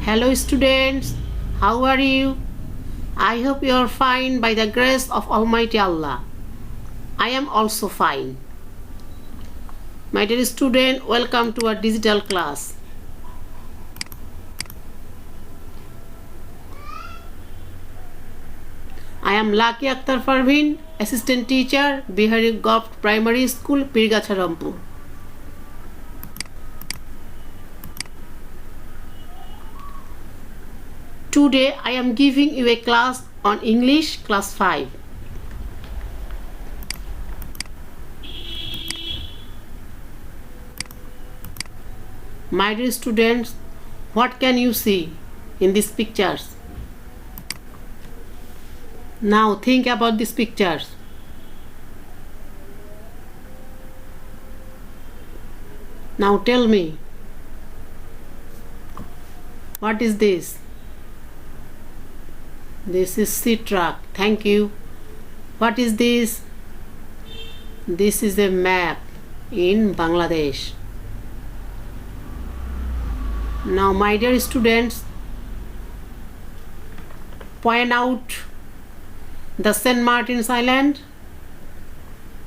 Hello, students. How are you? I hope you are fine by the grace of Almighty Allah. I am also fine. My dear student, welcome to our digital class. I am Lucky Akhtar Parveen, Assistant Teacher, Bihari Govt Primary School, Pirgacha, Rampur. Today I am giving you a class on English class 5. My dear students, what can you see in these pictures? Now think about these pictures. Now tell me, what is this? This is sea truck. Thank you. What is this? This is a map in Bangladesh. Now, my dear students, point out the St. Martin's Island.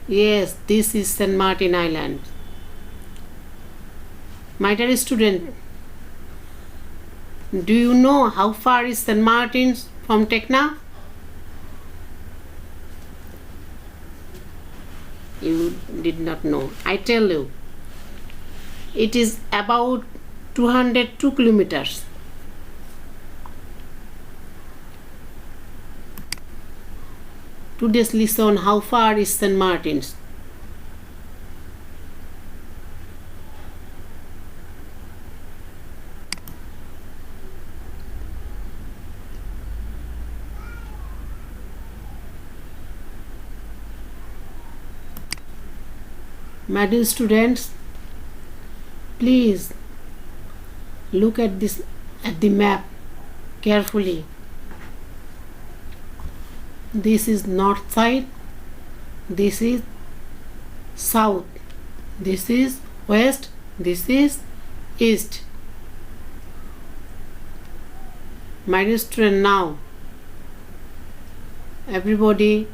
Yes, this is St. Martin Island. My dear student, do you know how far is St. Martin's from Tekna? You did not know. I tell you, it is about 202 kilometers. Today's lesson, how far is St. Martin's? My dear students, please look at the map carefully. This is north side, this is south, this is west, this is east. My dear student, now everybody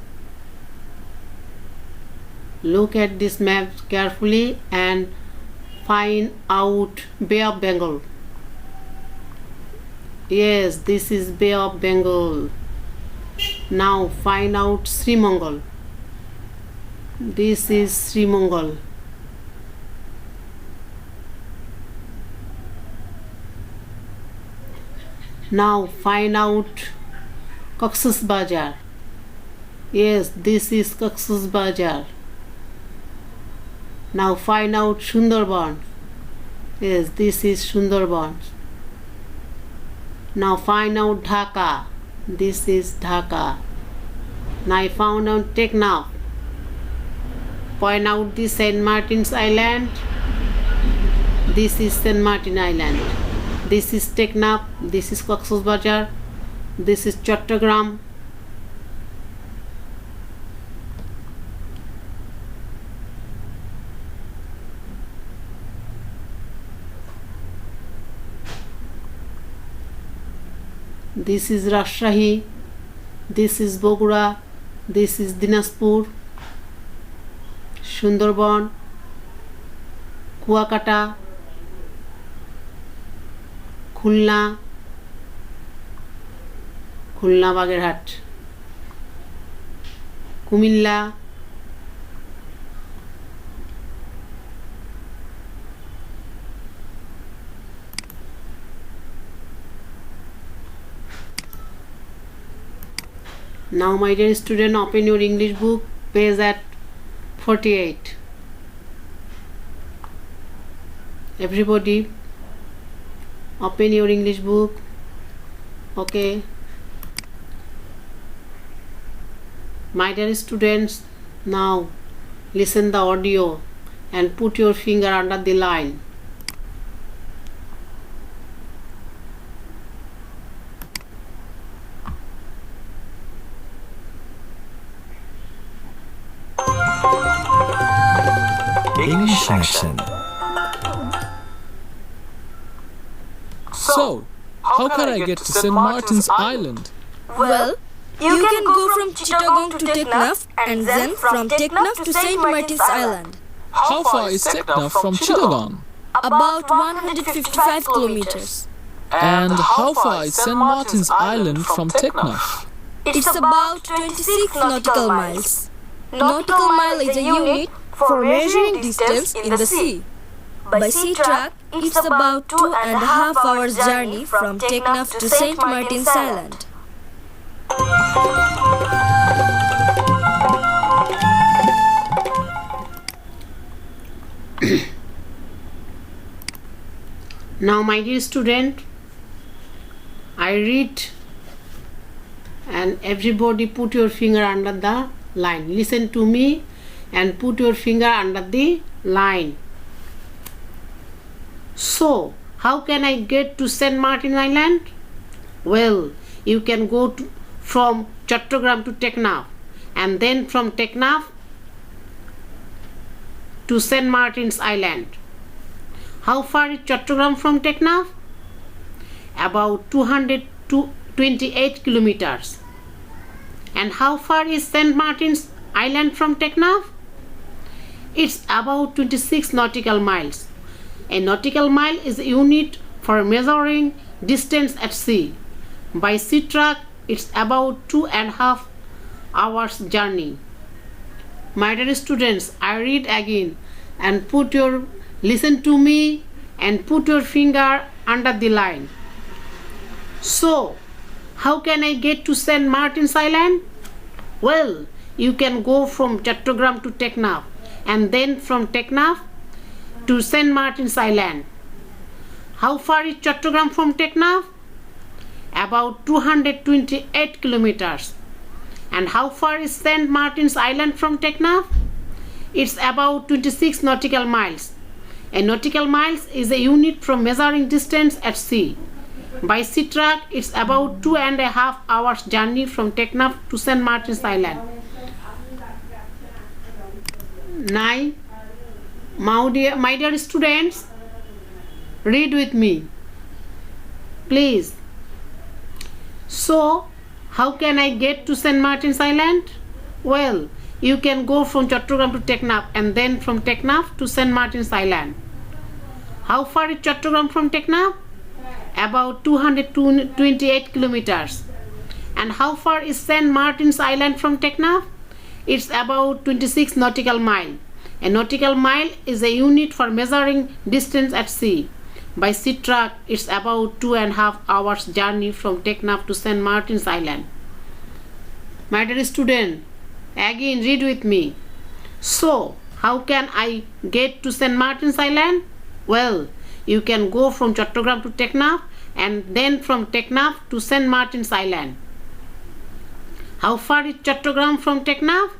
look at this map carefully and find out Bay of Bengal. Yes, this is Bay of Bengal. Now find out Sri Mangal. This is Sri Mangal. Now find out Cox's Bazar. Yes, this is Cox's Bazar. Now find out Sundarban. Yes, this is Sundarban. Now find out Dhaka. This is Dhaka. Now I found out Teknaf. Point out the St. Martin's Island. This is St. Martin Island. This is Teknaf. This is Cox's Bazar. This is Chattogram. This is Rajshahi, this is Bogura, this is Dinajpur, Sundarban, Kuakata, Khulna, Bagherhat, Kumilla, Now, my dear student, open your English book, page at 48. Everybody, open your English book. Okay. My dear students, now listen the audio and put your finger under the line. English section. So, How can I get to St. Martin's Island? Well, you can go from Chittagong to Teknaf and then from Teknaf to St. Martin's Island. How far is Teknaf from Chittagong? About 155 kilometers. And how far is St. Martin's Island from Teknaf? It's about 26 nautical miles. Nautical mile is a unit for measuring distance in the sea. By sea track, it's about 2.5 hours journey from Teknaf to St. Martin's Island. Now, my dear student, I read and everybody put your finger under the line. Listen to me and put your finger under the line. So, how can I get to St. Martin Island? Well, you can go from Chattogram to Teknaf and then from Teknaf to St. Martin's Island. How far is Chattogram from Teknaf? About 228 kilometers. And how far is St. Martin's Island from Teknaf? It's about 26 nautical miles. A nautical mile is a unit for measuring distance at sea. By sea track, it's about 2.5 hours journey. My dear students, I read again and listen to me and put your finger under the line. So, how can I get to St. Martin's Island? Well, you can go from Chattogram to Teknaf and then from Teknaf to St. Martin's Island. How far is Chattogram from Teknaf? About 228 kilometers. And how far is St. Martin's Island from Teknaf? It's about 26 nautical miles. A nautical mile is a unit for measuring distance at sea. By sea track, it's about 2.5 hours journey from Teknaf to St. Martin's Island. Now, my dear students, read with me, please. So, how can I get to St. Martin's Island? Well, you can go from Chattogram to Teknaf and then from Teknaf to St. Martin's Island. How far is Chattogram from Teknaf? About 228 kilometers. And how far is St. Martin's Island from Teknaf? It's about 26 nautical miles. A nautical mile is a unit for measuring distance at sea. By sea track, it's about 2.5 hours journey from Teknaf to St. Martin's Island. My dear student, again read with me. So, how can I get to St. Martin's Island? Well, you can go from Chattogram to Teknaf and then from Teknaf to St. Martin's Island. How far is Chattogram from Teknaf?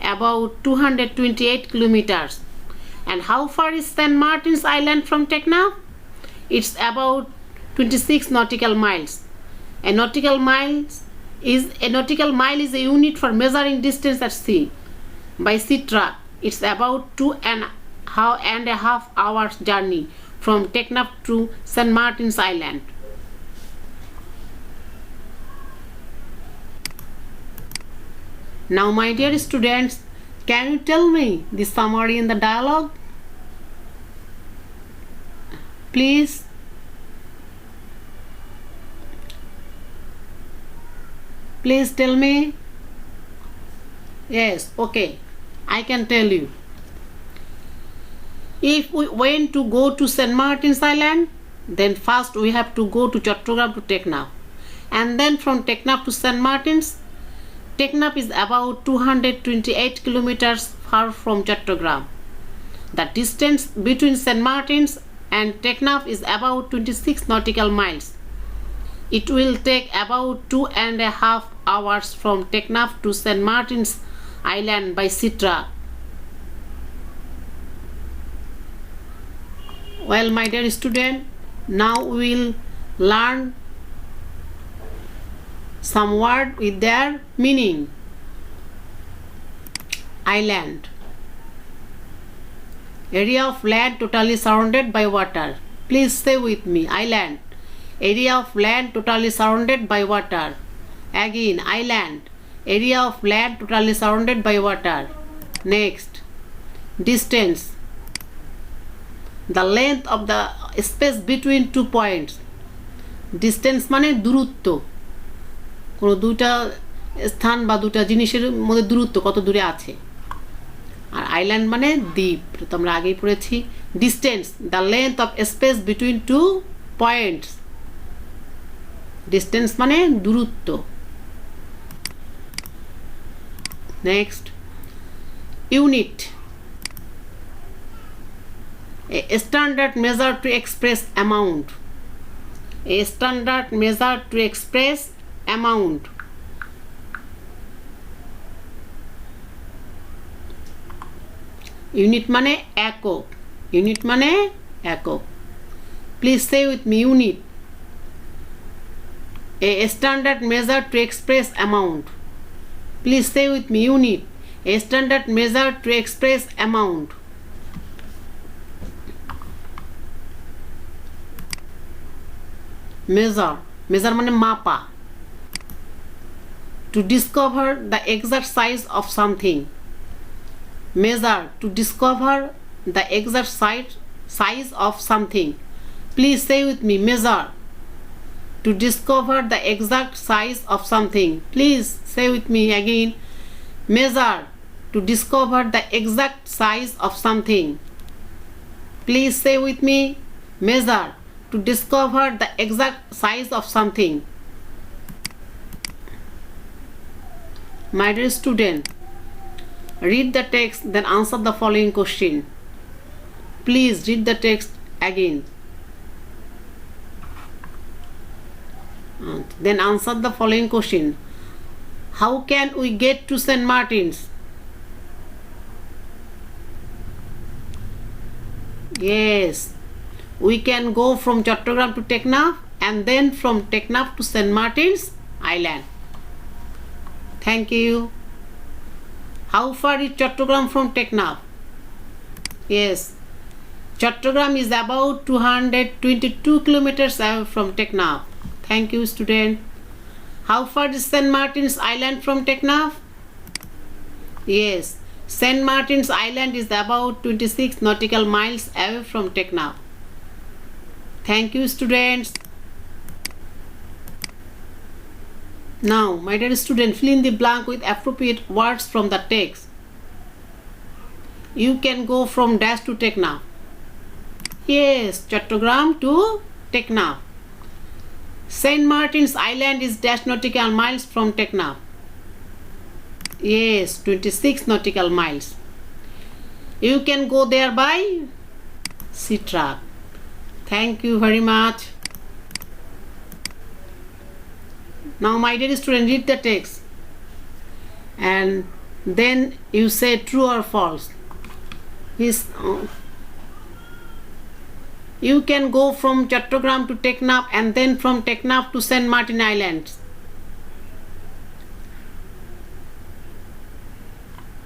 About 228 kilometers. And how far is St. Martin's Island from Teknaf? It's about 26 nautical miles. A nautical mile is a unit for measuring distance at sea. By sea track, it's about 2.5 hours journey from Teknaf to St. Martin's Island. Now, my dear students, can you tell me the summary in the dialogue? Please. Please tell me. Yes, okay. I can tell you. If we want to go to St. Martin's Island, then first we have to go to Chattogram to Teknaf. And then from Teknaf to St. Martin's, Teknaf is about 228 kilometers far from Chattogram. The distance between St. Martin's and Teknaf is about 26 nautical miles. It will take about 2.5 hours from Teknaf to St. Martin's Island by sea track. Well, my dear student, now we will learn some words with their meaning. Island. Area of land totally surrounded by water. Please say with me, island. area of land totally surrounded by water. Again, island, area of land totally surrounded by water. Next, distance, the length of the space between 2 points. Distance মানে দূরত্ব, কোনো দুটা স্থান বা দুটা জিনিসের মধ্যে দূরত্ব কত দূরে আছে। আর আইল্যান্ড মানে দ্বীপ, তো আমরা আগেই পড়েছি। Distance, the length of speech between 2 points. Distance মানে দূরত্ব। Next, unit, a standard measure to express amount. A standard measure to express amount. Unit মানে একক, ইউনিট মানে একক। Please say with me, unit, a standard measure to express amount. Please say with me, unit, a standard measure to express amount. Measure, measure মানে মাপা। To discover the exact size of something. Measure, to discover the exact size of something. Please say with me, measure, to discover the exact size of something. Please say with me again, measure, to discover the exact size of something. Please say with me, measure, to discover the exact size of something. My dear student, read the text, then answer the following question. Please read the text again. And then answer the following question. How can we get to St. Martin's? Yes, we can go from Chattogram to Teknaf and then from Teknaf to St. Martin's Island. Thank you. How far is Chattogram from Teknaf? Yes, Chattogram is about 222 kilometers away from Teknaf. Thank you, student. How far is St. Martin's Island from Teknaf? Yes, St. Martin's Island is about 26 nautical miles away from Teknaf. Thank you, students. Now, my dear student, fill in the blank with appropriate words from the text. You can go from dash to Teknaf. Yes, Chattogram to Teknaf. St. Martin's Island is dash nautical miles from Teknaf. Yes, 26 nautical miles. You can go there by sea truck. Thank you very much. Now, my dear student, read the text and then you say true or false. You can go from Chattogram to Teknaf and then from Teknaf to St. Martin Islands.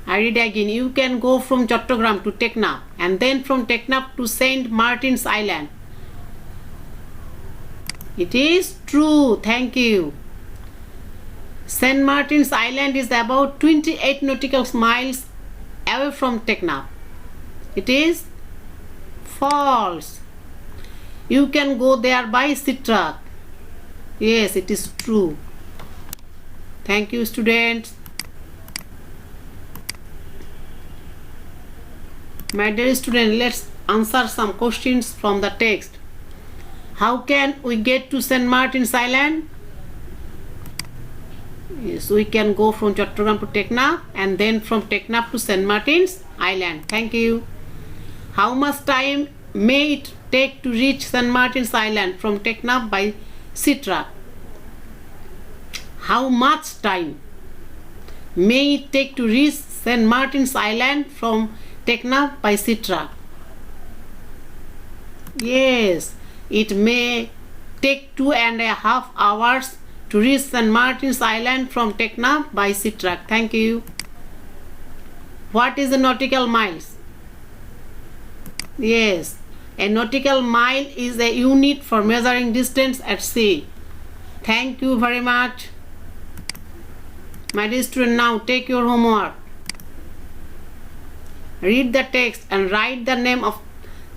I read again. You can go from Chattogram to Teknaf and then from Teknaf to St. Martin's Island. It is true. Thank you. St. Martin's Island is about 28 nautical miles away from Teknaf. It is false. You can go there by sea truck. Yes, it is true. Thank you, students. My dear student, let's answer some questions from the text. How can we get to St. Martin's Island? Yes, we can go from Chattogram to Teknaf and then from Teknaf to St. Martin's Island. Thank you. How much time may it take to reach St. Martin's Island from Teknaf by sea truck? How much time may it take to reach St. Martin's Island from Teknaf by sea truck? Yes, it may take 2.5 hours to reach St. Martin's Island from Teknaf by sea truck. Thank you. What is the nautical miles? Yes, A nautical mile is a unit for measuring distance at sea. Thank you very much. My dear student, now take your homework. Read the text and write the name of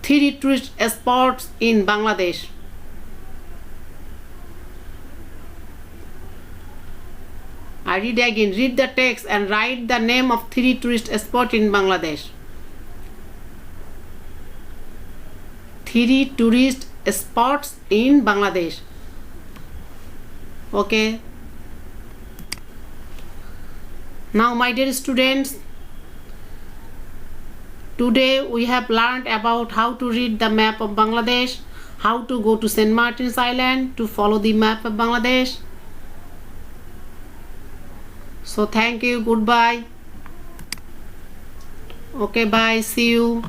3 tourist spots in Bangladesh. I read again. Read the text and write the name of 3 tourist spots in Bangladesh. 3 tourist spots in Bangladesh. Okay. Now, my dear students, today we have learned about how to read the map of Bangladesh, how to go to St. Martin's Island to follow the map of Bangladesh. So thank you, goodbye. Okay, bye, see you.